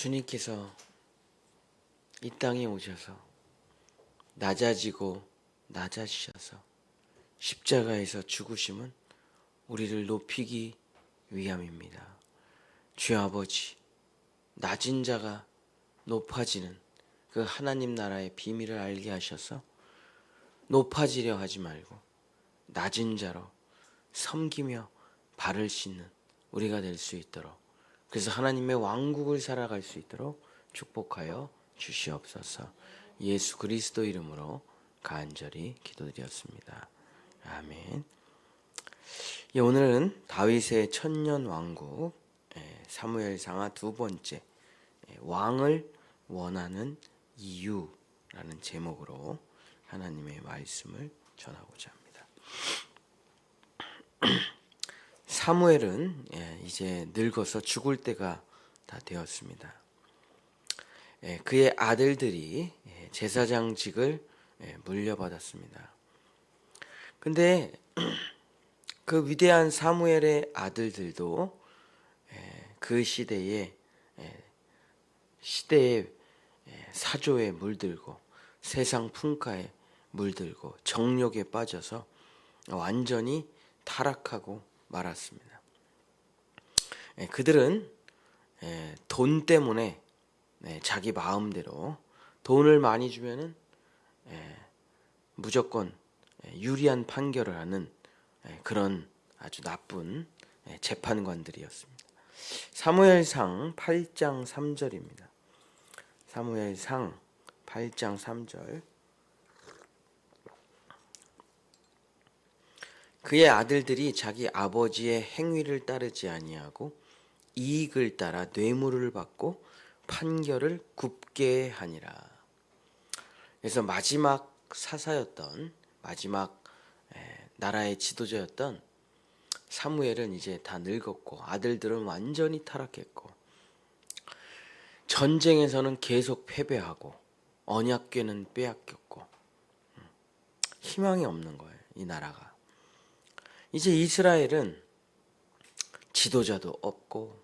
주님께서 이 땅에 오셔서 낮아지고 낮아지셔서 십자가에서 죽으심은 우리를 높이기 위함입니다. 주 아버지, 낮은 자가 높아지는 그 하나님 나라의 비밀을 알게 하셔서 높아지려 하지 말고 낮은 자로 섬기며 발을 씻는 우리가 될 수 있도록, 그래서 하나님의 왕국을 살아갈 수 있도록 축복하여 주시옵소서. 예수 그리스도 이름으로 간절히 기도드렸습니다. 아멘. 오늘은 다윗의 천년 왕국 사무엘상하 두 번째, 왕을 원하는 이유라는 제목으로 하나님의 말씀을 전하고자 합니다. 사무엘은 이제 늙어서 죽을 때가 다 되었습니다. 그의 아들들이 제사장직을 물려받았습니다. 근데 그 위대한 사무엘의 아들들도 그 시대의 사조에 물들고 세상 풍파에 물들고 정욕에 빠져서 완전히 타락하고 말았습니다. 그들은 돈 때문에 자기 마음대로 돈을 많이 주면은 무조건 유리한 판결을 하는 그런 아주 나쁜 재판관들이었습니다. 사무엘상 8장 3절입니다. 사무엘상 8장 3절. 그의 아들들이 자기 아버지의 행위를 따르지 아니하고 이익을 따라 뇌물을 받고 판결을 굽게 하니라. 그래서 마지막 사사였던, 마지막 나라의 지도자였던 사무엘은 이제 다 늙었고 아들들은 완전히 타락했고 전쟁에서는 계속 패배하고 언약궤는 빼앗겼고 희망이 없는 거예요, 이 나라가. 이제 이스라엘은 지도자도 없고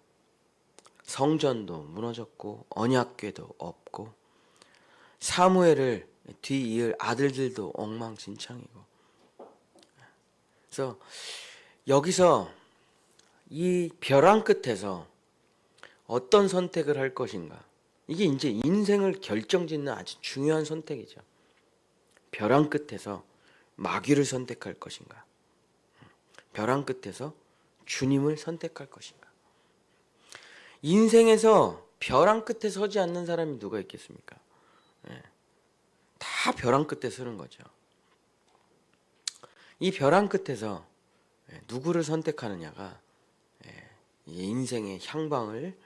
성전도 무너졌고 언약궤도 없고 사무엘을 뒤이을 아들들도 엉망진창이고. 그래서 여기서 이 벼랑 끝에서 어떤 선택을 할 것인가, 이게 이제 인생을 결정짓는 아주 중요한 선택이죠. 벼랑 끝에서 마귀를 선택할 것인가, 벼랑 끝에서 주님을 선택할 것인가. 인생에서 벼랑 끝에 서지 않는 사람이 누가 있겠습니까? 다 벼랑 끝에 서는 거죠. 이 벼랑 끝에서 누구를 선택하느냐가 인생의 향방을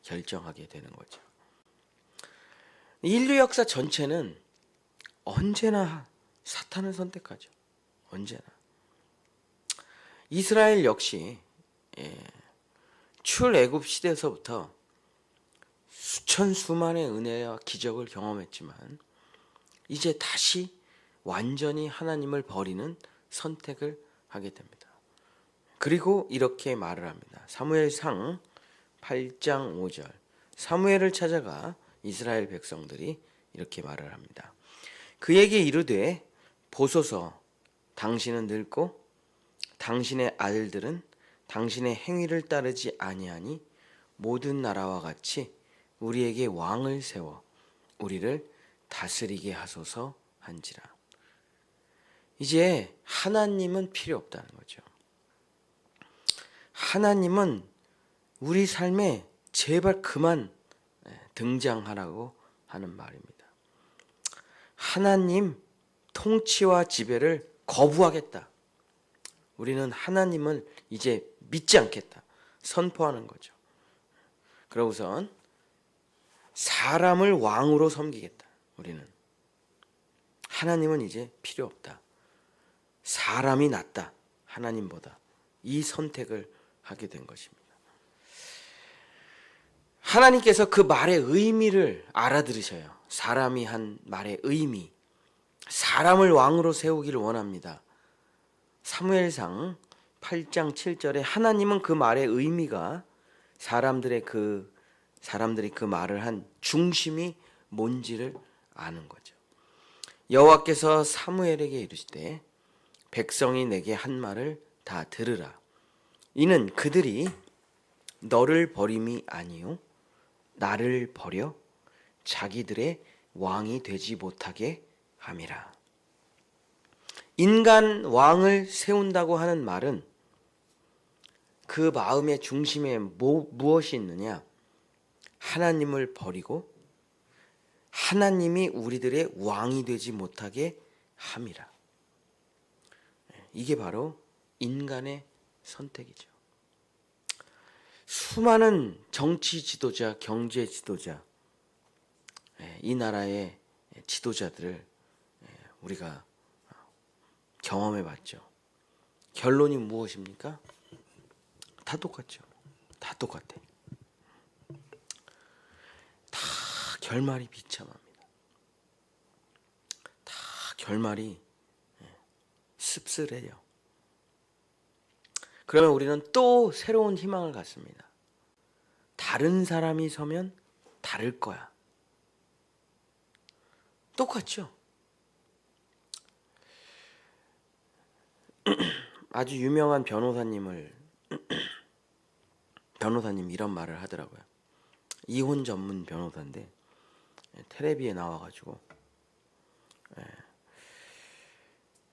결정하게 되는 거죠. 인류 역사 전체는 언제나 사탄을 선택하죠. 언제나. 이스라엘 역시 출애굽 시대에서부터 수천 수만의 은혜와 기적을 경험했지만 이제 다시 완전히 하나님을 버리는 선택을 하게 됩니다. 그리고 이렇게 말을 합니다. 사무엘상 8장 5절. 사무엘을 찾아가 이스라엘 백성들이 이렇게 말을 합니다. 그에게 이르되 보소서, 당신은 늙고 당신의 아들들은 당신의 행위를 따르지 아니하니 모든 나라와 같이 우리에게 왕을 세워 우리를 다스리게 하소서 한지라. 이제 하나님은 필요 없다는 거죠. 하나님은 우리 삶에 제발 그만 등장하라고 하는 말입니다. 하나님 통치와 지배를 거부하겠다. 우리는 하나님을 이제 믿지 않겠다. 선포하는 거죠. 그러고선 사람을 왕으로 섬기겠다. 우리는 하나님은 이제 필요 없다. 사람이 낫다. 하나님보다. 이 선택을 하게 된 것입니다. 하나님께서 그 말의 의미를 알아들으셔요. 사람이 한 말의 의미. 사람을 왕으로 세우기를 원합니다. 사무엘상 8장 7절에 하나님은 그 말의 의미가 사람들의 그 사람들이 그 말을 한 중심이 뭔지를 아는 거죠. 여호와께서 사무엘에게 이르시되 백성이 내게 한 말을 다 들으라. 이는 그들이 너를 버림이 아니요 나를 버려 자기들의 왕이 되지 못하게 함이라. 인간 왕을 세운다고 하는 말은 그 마음의 중심에 무엇이 있느냐? 하나님을 버리고 하나님이 우리들의 왕이 되지 못하게 함이라. 이게 바로 인간의 선택이죠. 수많은 정치 지도자, 경제 지도자, 이 나라의 지도자들을 우리가 경험해 봤죠. 결론이 무엇입니까? 다 똑같죠. 다 똑같아. 다 결말이 비참합니다. 다 결말이 씁쓸해요. 그러면 우리는 또 새로운 희망을 갖습니다. 다른 사람이 서면 다를 거야. 똑같죠. 아주 유명한 변호사님이 이런 말을 하더라고요. 이혼 전문 변호사인데 텔레비에 나와가지고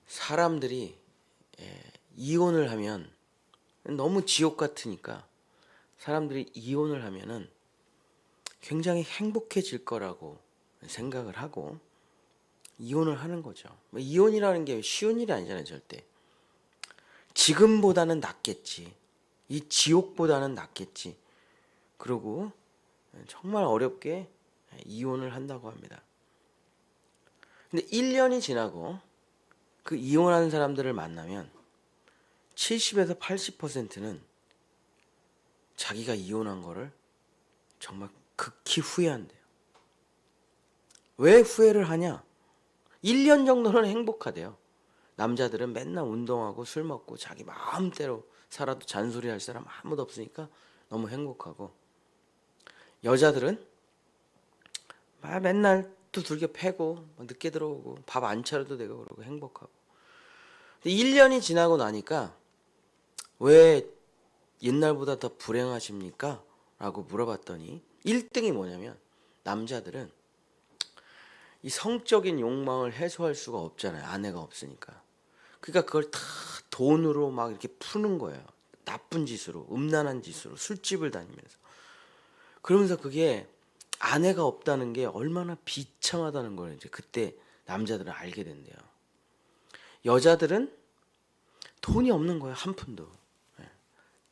사람들이 이혼을 하면 너무 지옥 같으니까 사람들이 이혼을 하면은 굉장히 행복해질 거라고 생각을 하고 이혼을 하는 거죠. 이혼이라는 게 쉬운 일이 아니잖아요, 절대. 지금보다는 낫겠지. 이 지옥보다는 낫겠지. 그리고 정말 어렵게 이혼을 한다고 합니다. 근데 1년이 지나고 그 이혼하는 사람들을 만나면 70에서 80%는 자기가 이혼한 거를 정말 극히 후회한대요. 왜 후회를 하냐? 1년 정도는 행복하대요. 남자들은 맨날 운동하고 술 먹고 자기 마음대로 살아도 잔소리할 사람 아무도 없으니까 너무 행복하고, 여자들은 맨날 두들겨 패고 늦게 들어오고 밥 안 차려도 되고 그러고 행복하고. 근데 1년이 지나고 나니까 왜 옛날보다 더 불행하십니까? 라고 물어봤더니 1등이 뭐냐면, 남자들은 이 성적인 욕망을 해소할 수가 없잖아요. 아내가 없으니까. 그러니까 그걸 다 돈으로 막 이렇게 푸는 거예요. 나쁜 짓으로, 음란한 짓으로, 술집을 다니면서. 그러면서 그게 아내가 없다는 게 얼마나 비참하다는 걸 이제 그때 남자들은 알게 된대요. 여자들은 돈이 없는 거예요. 한 푼도.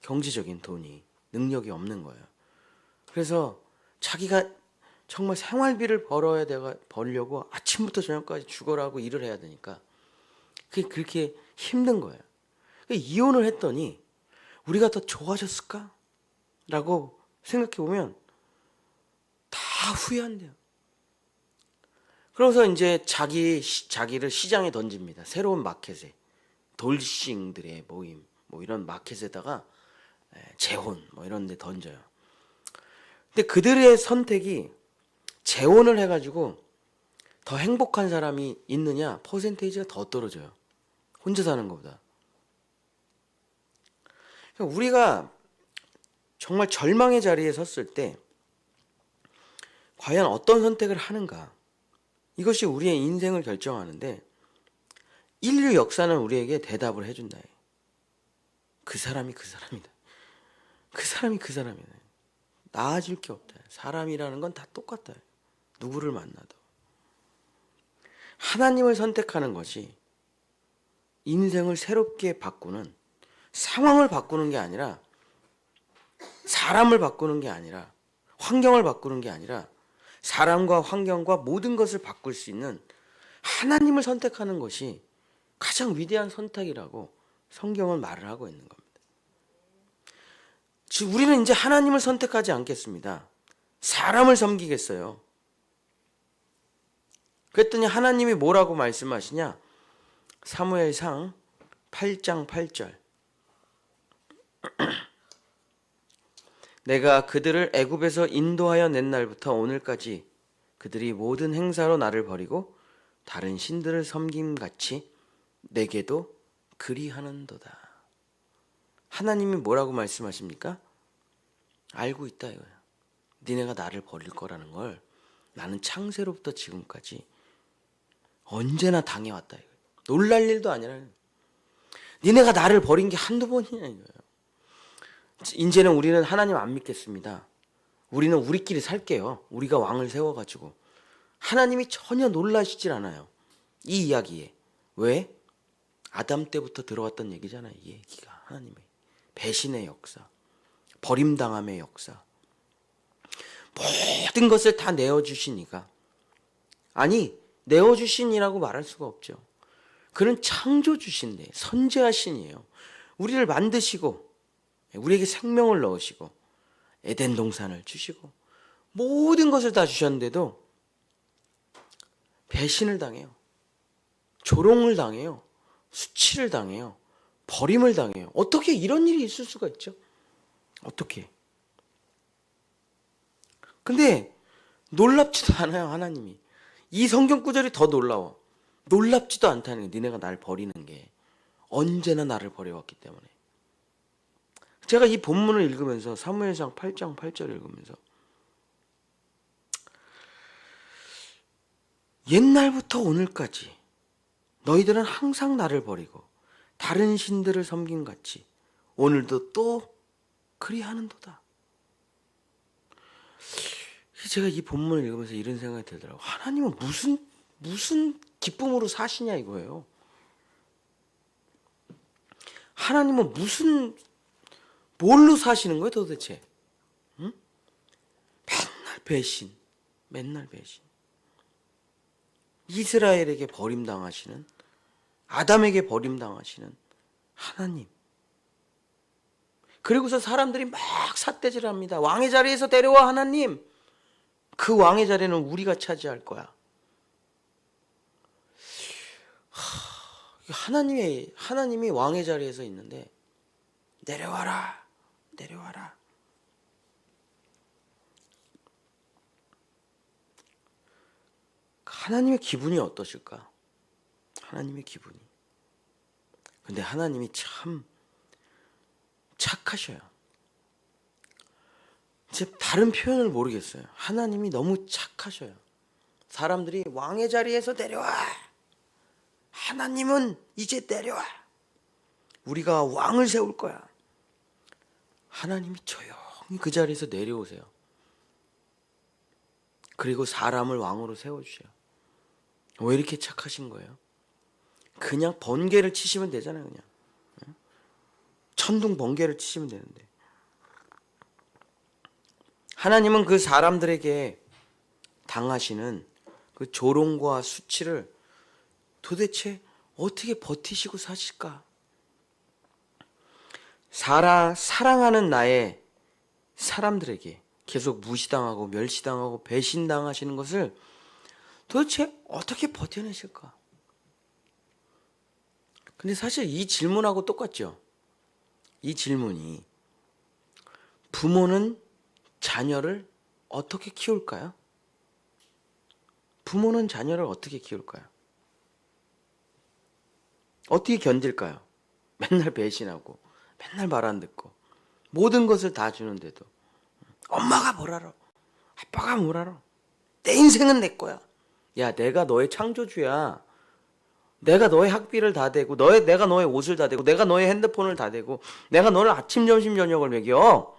경제적인 돈이, 능력이 없는 거예요. 그래서 자기가 정말 생활비를 벌려고 아침부터 저녁까지 죽어라고 일을 해야 되니까 그게 그렇게 힘든 거예요. 이혼을 했더니 우리가 더 좋아졌을까? 라고 생각해 보면 다 후회한대요. 그래서 이제 자기를 시장에 던집니다. 새로운 마켓에, 돌싱들의 모임, 이런 마켓에다가 재혼 이런 데 던져요. 근데 그들의 선택이 재혼을 해가지고 더 행복한 사람이 있느냐? 퍼센테이지가 더 떨어져요. 혼자 사는 것보다. 그러니까 우리가 정말 절망의 자리에 섰을 때 과연 어떤 선택을 하는가? 이것이 우리의 인생을 결정하는데, 인류 역사는 우리에게 대답을 해준다. 그 사람이 그 사람이다. 그 사람이 그 사람이다. 나아질 게 없다. 사람이라는 건 다 똑같다. 누구를 만나도. 하나님을 선택하는 것이 인생을 새롭게 바꾸는, 상황을 바꾸는 게 아니라, 사람을 바꾸는 게 아니라, 환경을 바꾸는 게 아니라, 사람과 환경과 모든 것을 바꿀 수 있는 하나님을 선택하는 것이 가장 위대한 선택이라고 성경은 말을 하고 있는 겁니다. 즉 우리는 이제 하나님을 선택하지 않겠습니다. 사람을 섬기겠어요. 그랬더니 하나님이 뭐라고 말씀하시냐? 사무엘상 8장 8절. 내가 그들을 애굽에서 인도하여 낸 날부터 오늘까지 그들이 모든 행사로 나를 버리고 다른 신들을 섬김같이 내게도 그리하는도다. 하나님이 뭐라고 말씀하십니까? 알고 있다 이거야. 니네가 나를 버릴 거라는 걸 나는 창세로부터 지금까지 언제나 당해왔다 이거야. 놀랄 일도 아니라 니네가 나를 버린 게 한두 번이냐 이거예요. 이제는 우리는 하나님 안 믿겠습니다. 우리는 우리끼리 살게요. 우리가 왕을 세워가지고. 하나님이 전혀 놀라시질 않아요. 이 이야기에. 왜? 아담 때부터 들어왔던 얘기잖아요. 이 얘기가 하나님의 배신의 역사, 버림당함의 역사, 모든 것을 다 내어주시니까. 아니 내어주신이라고 말할 수가 없죠. 그는 창조주신데 선지하신이에요. 우리를 만드시고 우리에게 생명을 넣으시고 에덴 동산을 주시고 모든 것을 다 주셨는데도 배신을 당해요. 조롱을 당해요. 수치를 당해요. 버림을 당해요. 어떻게 이런 일이 있을 수가 있죠? 어떻게? 근데 놀랍지도 않아요. 하나님이. 이 성경 구절이 더 놀라워. 놀랍지도 않다는 게 니네가 날 버리는 게 언제나 나를 버려왔기 때문에. 제가 이 본문을 읽으면서 사무엘상 8장 8절을 읽으면서 옛날부터 오늘까지 너희들은 항상 나를 버리고 다른 신들을 섬김같이 오늘도 또 그리하는도다. 제가 이 본문을 읽으면서 이런 생각이 들더라고요. 하나님은 무슨 기쁨으로 사시냐 이거예요. 하나님은 뭘로 사시는 거예요 도대체? 응? 맨날 배신. 이스라엘에게 버림당하시는, 아담에게 버림당하시는 하나님. 그리고서 사람들이 막 삿대질을 합니다. 왕의 자리에서 내려와 하나님. 그 왕의 자리는 우리가 차지할 거야. 하나님이 왕의 자리에서 있는데 내려와라. 하나님의 기분이 어떠실까? 하나님의 기분이. 근데 하나님이 참 착하셔요. 이제 다른 표현을 모르겠어요. 하나님이 너무 착하셔요. 사람들이 왕의 자리에서 내려와. 하나님은 이제 내려와. 우리가 왕을 세울 거야. 하나님이 조용히 그 자리에서 내려오세요. 그리고 사람을 왕으로 세워주셔요. 왜 이렇게 착하신 거예요? 그냥 번개를 치시면 되잖아요. 그냥 천둥 번개를 치시면 되는데 하나님은 그 사람들에게 당하시는 그 조롱과 수치를 도대체 어떻게 버티시고 사실까? 사랑하는 나의 사람들에게 계속 무시당하고 멸시당하고 배신당하시는 것을 도대체 어떻게 버텨내실까? 근데 사실 이 질문하고 똑같죠. 이 질문이 부모는 자녀를 어떻게 키울까요? 부모는 자녀를 어떻게 키울까요? 어떻게 견딜까요? 맨날 배신하고 맨날 말 안 듣고 모든 것을 다 주는데도 엄마가 뭘 알아? 아빠가 뭘 알아? 내 인생은 내 거야. 야, 내가 너의 창조주야. 내가 너의 학비를 다 대고 내가 너의 옷을 다 대고 내가 너의 핸드폰을 다 대고 내가 너를 아침 점심 저녁을 먹여.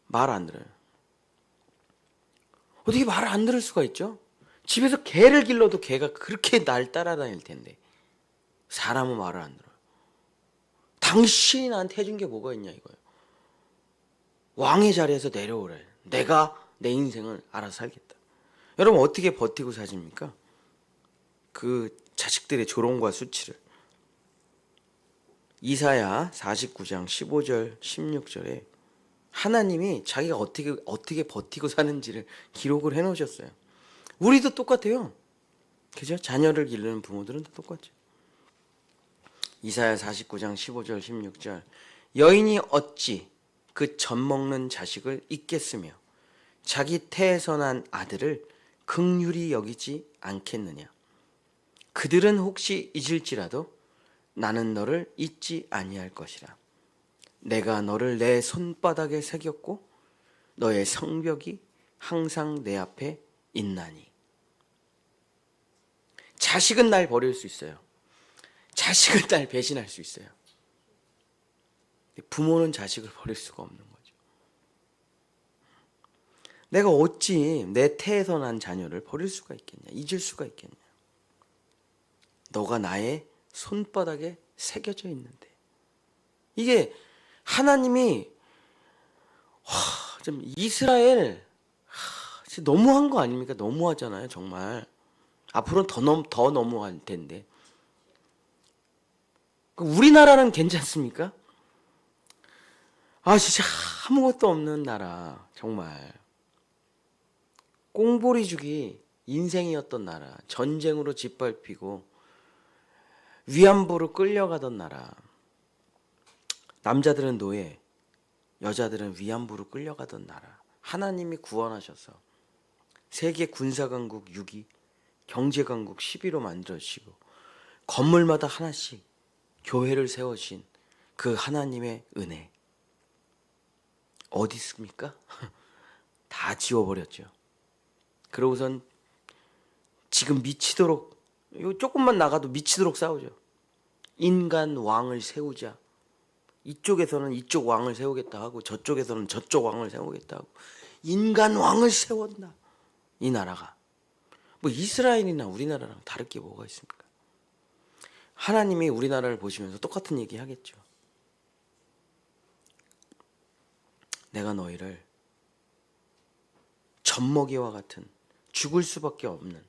말 안 들어요. 어떻게 말을 안 들을 수가 있죠? 집에서 개를 길러도 개가 그렇게 날 따라다닐 텐데 사람은 말을 안 들어요. 당신이 나한테 해준 게 뭐가 있냐 이거예요. 왕의 자리에서 내려오래. 내가 내 인생을 알아서 살겠다. 여러분 어떻게 버티고 사십니까? 그 자식들의 조롱과 수치를. 이사야 49장 15절 16절에 하나님이 자기가 어떻게 버티고 사는지를 기록을 해놓으셨어요. 우리도 똑같아요. 그죠? 자녀를 기르는 부모들은 다 똑같죠. 이사야 49장 15절 16절 여인이 어찌 그 젖먹는 자식을 잊겠으며 자기 태에서 난 아들을 긍휼히 여기지 않겠느냐. 그들은 혹시 잊을지라도 나는 너를 잊지 아니할 것이라. 내가 너를 내 손바닥에 새겼고 너의 성벽이 항상 내 앞에 있나니. 자식은 날 버릴 수 있어요. 자식은 날 배신할 수 있어요. 부모는 자식을 버릴 수가 없는 거죠. 내가 어찌 내 태에서 난 자녀를 버릴 수가 있겠냐, 잊을 수가 있겠냐. 너가 나의 손바닥에 새겨져 있는데. 이게 하나님이 좀 이스라엘 진짜 너무한 거 아닙니까? 너무하잖아요, 정말. 앞으로는 더 너무할 텐데. 우리나라는 괜찮습니까? 진짜 아무것도 없는 나라, 정말. 꽁보리죽이 인생이었던 나라, 전쟁으로 짓밟히고 위안부로 끌려가던 나라. 남자들은 노예, 여자들은 위안부로 끌려가던 나라. 하나님이 구원하셔서 세계 군사강국 6위, 경제강국 10위로 만들어주시고 건물마다 하나씩 교회를 세워주신 그 하나님의 은혜 어디 있습니까? 다 지워버렸죠. 그러고선 지금 미치도록, 조금만 나가도 미치도록 싸우죠. 인간 왕을 세우자. 이쪽에서는 이쪽 왕을 세우겠다 하고 저쪽에서는 저쪽 왕을 세우겠다 하고 인간 왕을 세웠나. 이 나라가 뭐 이스라엘이나 우리나라랑 다를 게 뭐가 있습니까? 하나님이 우리나라를 보시면서 똑같은 얘기 하겠죠. 내가 너희를 젖먹이와 같은 죽을 수밖에 없는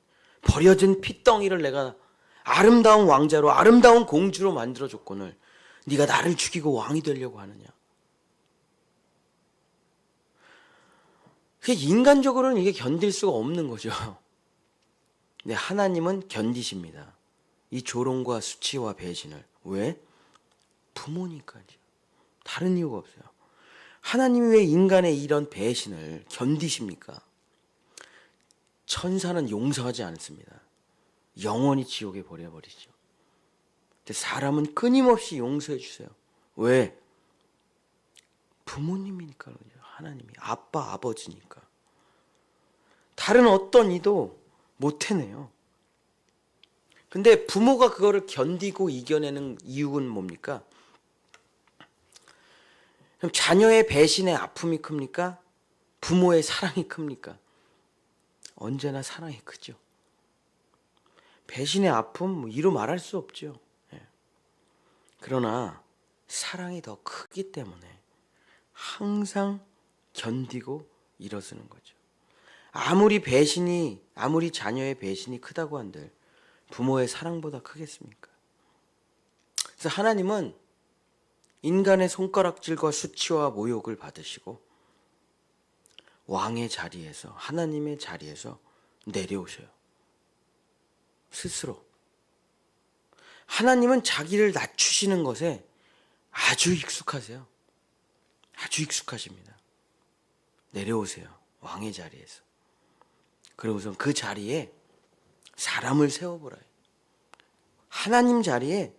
버려진 핏덩이를 내가 아름다운 왕자로 아름다운 공주로 만들어줬거늘 네가 나를 죽이고 왕이 되려고 하느냐. 인간적으로는 이게 견딜 수가 없는 거죠. 근데 하나님은 견디십니다. 이 조롱과 수치와 배신을. 왜? 부모니까요. 다른 이유가 없어요. 하나님이 왜 인간의 이런 배신을 견디십니까? 천사는 용서하지 않습니다. 영원히 지옥에 버려버리죠. 근데 사람은 끊임없이 용서해 주세요. 왜? 부모님이니까 그러죠. 하나님이 아빠 아버지니까. 다른 어떤 이도 못 해내요. 근데 부모가 그거를 견디고 이겨내는 이유는 뭡니까? 그럼 자녀의 배신의 아픔이 큽니까? 부모의 사랑이 큽니까? 언제나 사랑이 크죠. 배신의 아픔 이루 말할 수 없죠. 그러나 사랑이 더 크기 때문에 항상 견디고 일어서는 거죠. 아무리 자녀의 배신이 크다고 한들 부모의 사랑보다 크겠습니까? 그래서 하나님은 인간의 손가락질과 수치와 모욕을 받으시고 왕의 자리에서, 하나님의 자리에서 내려오셔요. 스스로. 하나님은 자기를 낮추시는 것에 아주 익숙하세요. 아주 익숙하십니다. 내려오세요. 왕의 자리에서. 그러고선 그 자리에 사람을 세워보라. 하나님 자리에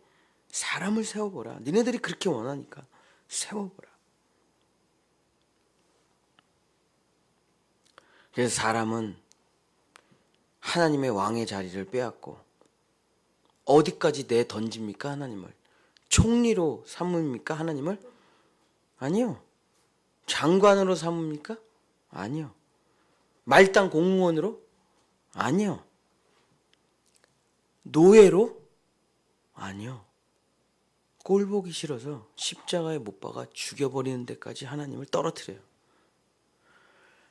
사람을 세워보라. 니네들이 그렇게 원하니까 세워보라. 그래서 사람은 하나님의 왕의 자리를 빼앗고 어디까지 내던집니까? 하나님을. 총리로 삼습니까? 하나님을? 아니요. 장관으로 삼습니까? 아니요. 말단 공무원으로? 아니요. 노예로? 아니요. 꼴 보기 싫어서 십자가에 못 박아 죽여버리는 데까지 하나님을 떨어뜨려요.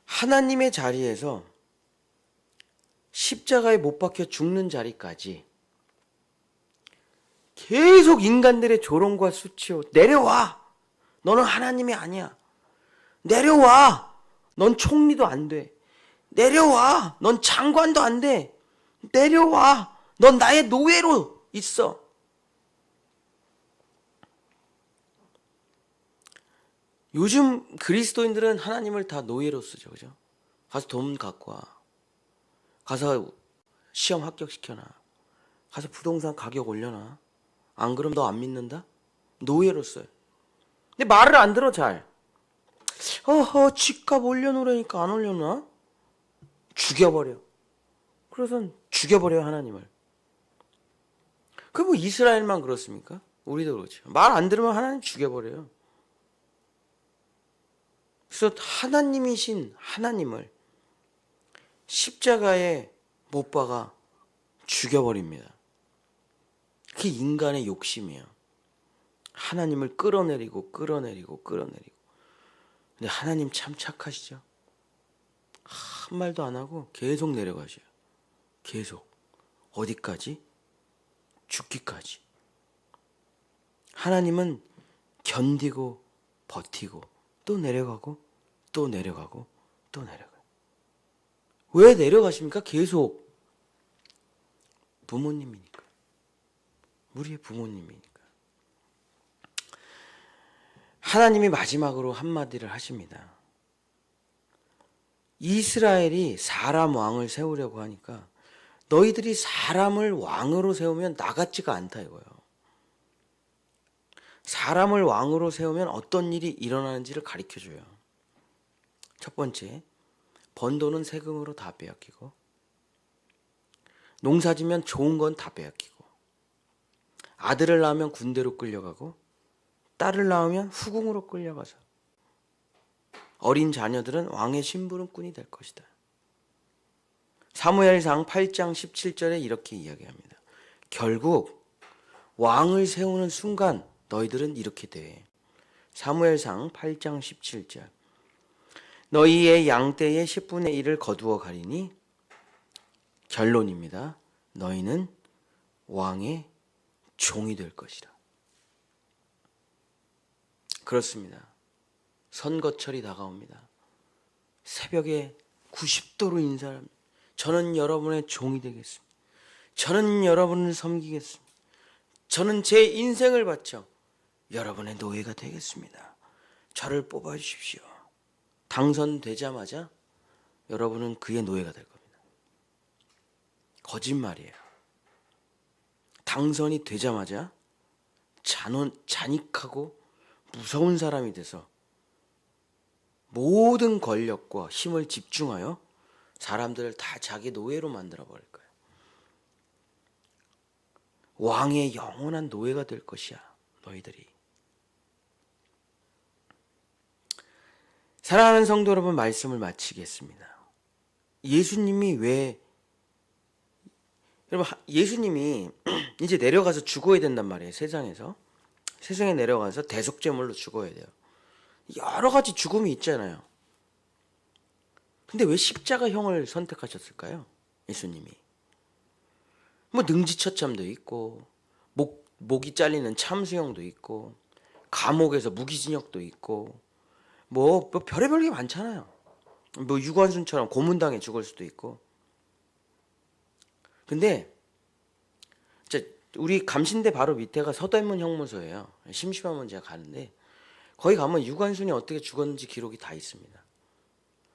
하나님의 자리에서 십자가에 못 박혀 죽는 자리까지 계속 인간들의 조롱과 수치로 내려와. 너는 하나님이 아니야. 내려와. 넌 총리도 안 돼. 내려와. 넌 장관도 안 돼. 내려와. 넌 나의 노예로 있어. 요즘 그리스도인들은 하나님을 다 노예로 쓰죠. 그죠? 가서 돈 갖고 와. 가서 시험 합격시켜놔. 가서 부동산 가격 올려놔. 안 그럼 너 안 믿는다? 노예로 써요. 근데 말을 안 들어 잘. 집값 올려놓으라니까 안 올려놔? 죽여버려. 그래서 죽여버려요 하나님을. 그 뭐 이스라엘만 그렇습니까? 우리도 그렇죠. 말 안 들으면 하나님 죽여버려요. 그래서 하나님이신 하나님을 십자가에 못 박아 죽여버립니다. 그게 인간의 욕심이에요. 하나님을 끌어내리고 끌어내리고 끌어내리고. 근데 하나님 참 착하시죠? 한 말도 안 하고 계속 내려가셔요. 계속. 어디까지? 죽기까지. 하나님은 견디고 버티고 또 내려가고 또 내려가고 또 내려가요. 왜 내려가십니까? 계속. 부모님이니까. 우리의 부모님이니까. 하나님이 마지막으로 한마디를 하십니다. 이스라엘이 사람 왕을 세우려고 하니까 너희들이 사람을 왕으로 세우면 나 같지가 않다 이거예요. 사람을 왕으로 세우면 어떤 일이 일어나는지를 가르쳐줘요. 첫 번째, 번 돈은 세금으로 다 빼앗기고, 농사지면 좋은 건 다 빼앗기고, 아들을 낳으면 군대로 끌려가고, 딸을 낳으면 후궁으로 끌려가서 어린 자녀들은 왕의 심부름꾼이 될 것이다. 사무엘상 8장 17절에 이렇게 이야기합니다. 결국 왕을 세우는 순간 너희들은 이렇게 돼. 사무엘상 8장 17절. 너희의 양떼의 10분의 1을 거두어 가리니 결론입니다. 너희는 왕의 종이 될 것이라. 그렇습니다. 선거철이 다가옵니다. 새벽에 90도로 인사합니다. 저는 여러분의 종이 되겠습니다. 저는 여러분을 섬기겠습니다. 저는 제 인생을 바쳐 여러분의 노예가 되겠습니다. 저를 뽑아주십시오. 당선되자마자 여러분은 그의 노예가 될 겁니다. 거짓말이에요. 당선이 되자마자 잔익하고 무서운 사람이 돼서 모든 권력과 힘을 집중하여 사람들을 다 자기 노예로 만들어 버릴 거예요. 왕의 영원한 노예가 될 것이야, 너희들이. 사랑하는 성도 여러분, 말씀을 마치겠습니다. 예수님이 예수님이 이제 내려가서 죽어야 된단 말이에요. 세상에 내려가서 대속제물로 죽어야 돼요. 여러 가지 죽음이 있잖아요. 근데 왜 십자가형을 선택하셨을까요? 예수님이. 뭐 능지처참도 있고, 목이 잘리는 참수형도 있고, 감옥에서 무기징역도 있고, 뭐 별의별 게 많잖아요. 뭐 유관순처럼 고문당해 죽을 수도 있고. 근데 우리 감신대 바로 밑에가 서대문 형무소예요. 심심하면 제가 가는데 거기 가면 유관순이 어떻게 죽었는지 기록이 다 있습니다.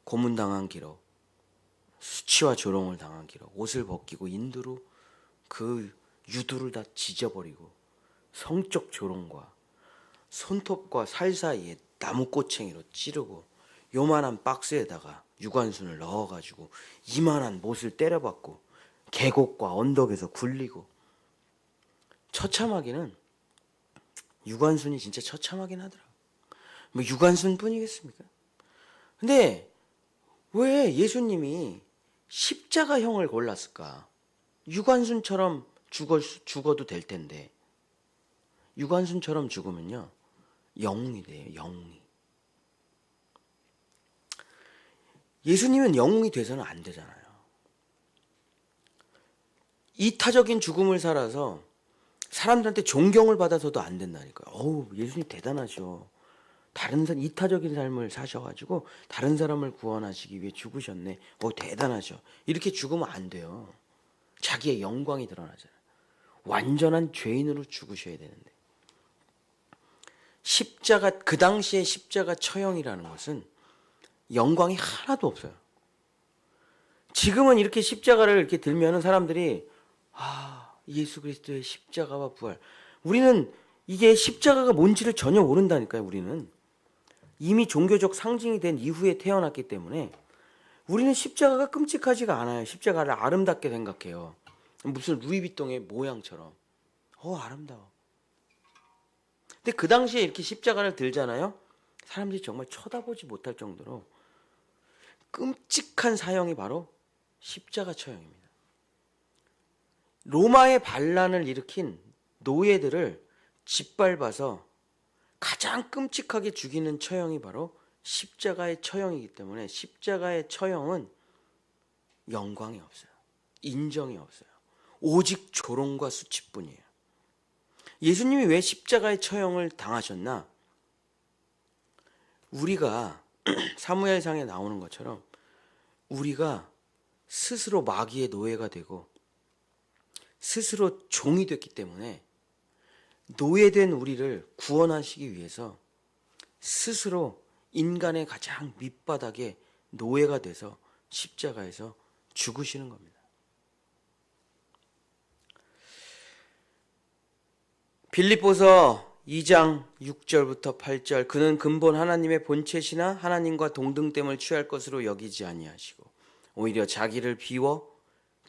고문당한 기록, 수치와 조롱을 당한 기록, 옷을 벗기고 인두로 그 유두를 다 지져버리고 성적 조롱과 손톱과 살 사이에 나무꼬챙이로 찌르고 요만한 박스에다가 유관순을 넣어가지고 이만한 못을 때려박고 계곡과 언덕에서 굴리고. 처참하기는 유관순이 진짜 처참하긴 하더라. 뭐 유관순뿐이겠습니까? 근데 왜 예수님이 십자가형을 골랐을까? 유관순처럼 죽어도 될 텐데. 유관순처럼 죽으면요 영웅이 돼요. 영웅이. 예수님은 영웅이 돼서는 안 되잖아요. 이타적인 죽음을 살아서 사람들한테 존경을 받아서도 안 된다니까요. 어우, 예수님 대단하셔. 이타적인 삶을 사셔가지고 다른 사람을 구원하시기 위해 죽으셨네. 대단하셔. 이렇게 죽으면 안 돼요. 자기의 영광이 드러나잖아요. 완전한 죄인으로 죽으셔야 되는데. 그 당시에 십자가 처형이라는 것은 영광이 하나도 없어요. 지금은 이렇게 십자가를 이렇게 들면은 사람들이 예수 그리스도의 십자가와 부활. 우리는 이게 십자가가 뭔지를 전혀 모른다니까요. 우리는 이미 종교적 상징이 된 이후에 태어났기 때문에 우리는 십자가가 끔찍하지가 않아요. 십자가를 아름답게 생각해요. 무슨 루이비통의 모양처럼. 아름다워. 근데 그 당시에 이렇게 십자가를 들잖아요. 사람들이 정말 쳐다보지 못할 정도로 끔찍한 사형이 바로 십자가 처형입니다. 로마의 반란을 일으킨 노예들을 짓밟아서 가장 끔찍하게 죽이는 처형이 바로 십자가의 처형이기 때문에 십자가의 처형은 영광이 없어요. 인정이 없어요. 오직 조롱과 수치뿐이에요. 예수님이 왜 십자가의 처형을 당하셨나? 우리가 사무엘상에 나오는 것처럼 우리가 스스로 마귀의 노예가 되고 스스로 종이 됐기 때문에 노예된 우리를 구원하시기 위해서 스스로 인간의 가장 밑바닥에 노예가 돼서 십자가에서 죽으시는 겁니다. 빌립보서 2장 6절부터 8절 그는 근본 하나님의 본체시나 하나님과 동등됨을 취할 것으로 여기지 아니하시고 오히려 자기를 비워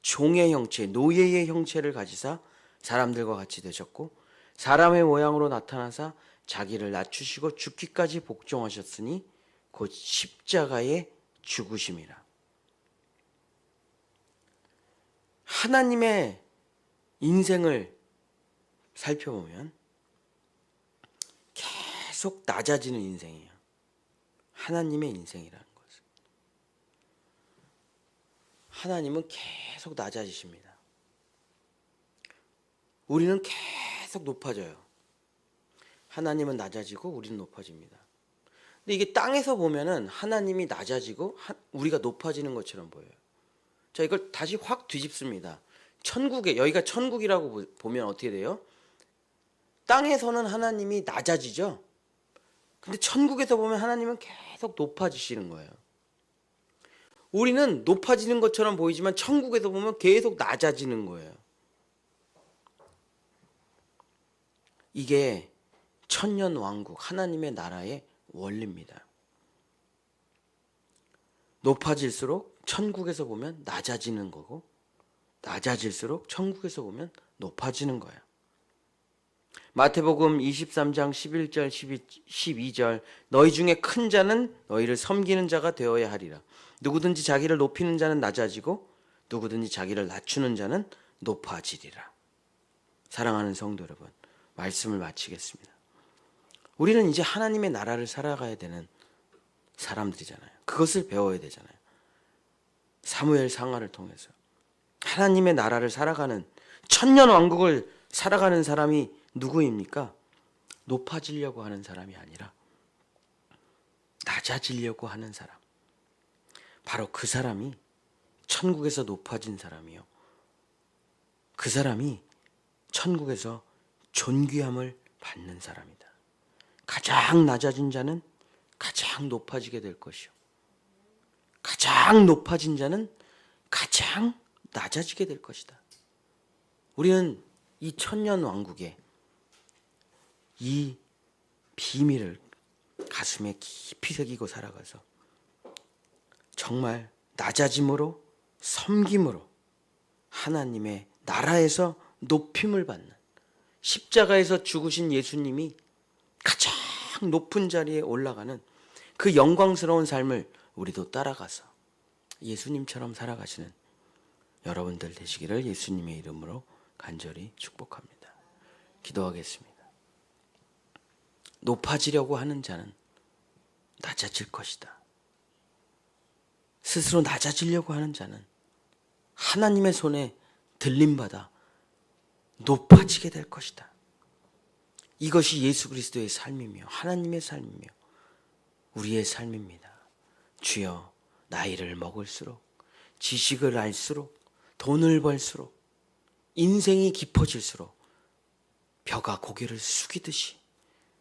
종의 형체, 노예의 형체를 가지사 사람들과 같이 되셨고 사람의 모양으로 나타나사 자기를 낮추시고 죽기까지 복종하셨으니 곧 십자가의 죽으심이라. 하나님의 인생을 살펴보면 계속 낮아지는 인생이에요. 하나님의 인생이라는 것은. 하나님은 계속 낮아지십니다. 우리는 계속 높아져요. 하나님은 낮아지고 우리는 높아집니다. 근데 이게 땅에서 보면은 하나님이 낮아지고 우리가 높아지는 것처럼 보여요. 자, 이걸 다시 확 뒤집습니다. 여기가 천국이라고 보면 어떻게 돼요? 땅에서는 하나님이 낮아지죠. 근데 천국에서 보면 하나님은 계속 높아지시는 거예요. 우리는 높아지는 것처럼 보이지만 천국에서 보면 계속 낮아지는 거예요. 이게 천년왕국 하나님의 나라의 원리입니다. 높아질수록 천국에서 보면 낮아지는 거고 낮아질수록 천국에서 보면 높아지는 거예요. 마태복음 23장 11절 12절 너희 중에 큰 자는 너희를 섬기는 자가 되어야 하리라. 누구든지 자기를 높이는 자는 낮아지고 누구든지 자기를 낮추는 자는 높아지리라. 사랑하는 성도 여러분, 말씀을 마치겠습니다. 우리는 이제 하나님의 나라를 살아가야 되는 사람들이잖아요. 그것을 배워야 되잖아요. 사무엘 상하를 통해서 하나님의 나라를 살아가는 천년 왕국을 살아가는 사람이 누구입니까? 높아지려고 하는 사람이 아니라 낮아지려고 하는 사람. 바로 그 사람이 천국에서 높아진 사람이요. 그 사람이 천국에서 존귀함을 받는 사람이다. 가장 낮아진 자는 가장 높아지게 될 것이요. 가장 높아진 자는 가장 낮아지게 될 것이다. 우리는 이 천년 왕국의 이 비밀을 가슴에 깊이 새기고 살아가서 정말 낮아짐으로 섬김으로 하나님의 나라에서 높임을 받는 십자가에서 죽으신 예수님이 가장 높은 자리에 올라가는 그 영광스러운 삶을 우리도 따라가서 예수님처럼 살아가시는 여러분들 되시기를 예수님의 이름으로 간절히 축복합니다. 기도하겠습니다. 높아지려고 하는 자는 낮아질 것이다. 스스로 낮아지려고 하는 자는 하나님의 손에 들림받아 높아지게 될 것이다. 이것이 예수 그리스도의 삶이며 하나님의 삶이며 우리의 삶입니다. 주여, 나이를 먹을수록 지식을 알수록 돈을 벌수록 인생이 깊어질수록 벼가 고개를 숙이듯이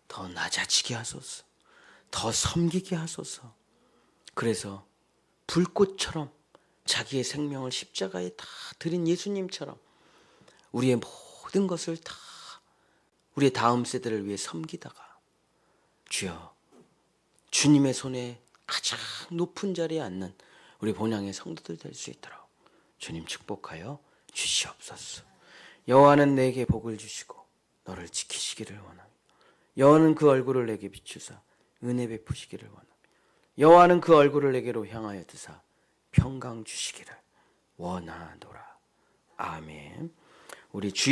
더 낮아지게 하소서. 더 섬기게 하소서. 그래서 불꽃처럼 자기의 생명을 십자가에 다 드린 예수님처럼 우리의 모든 것을 다 우리의 다음 세대를 위해 섬기다가 주여 주님의 손에 가장 높은 자리에 앉는 우리 본향의 성도들 될 수 있도록 주님 축복하여 주시옵소서. 여호와는 내게 복을 주시고 너를 지키시기를 원하며 여호와는 그 얼굴을 내게 비추사 은혜 베푸시기를 원하며 여호와는 그 얼굴을 내게로 향하여 드사 평강 주시기를 원하노라. 아멘. 우리 주여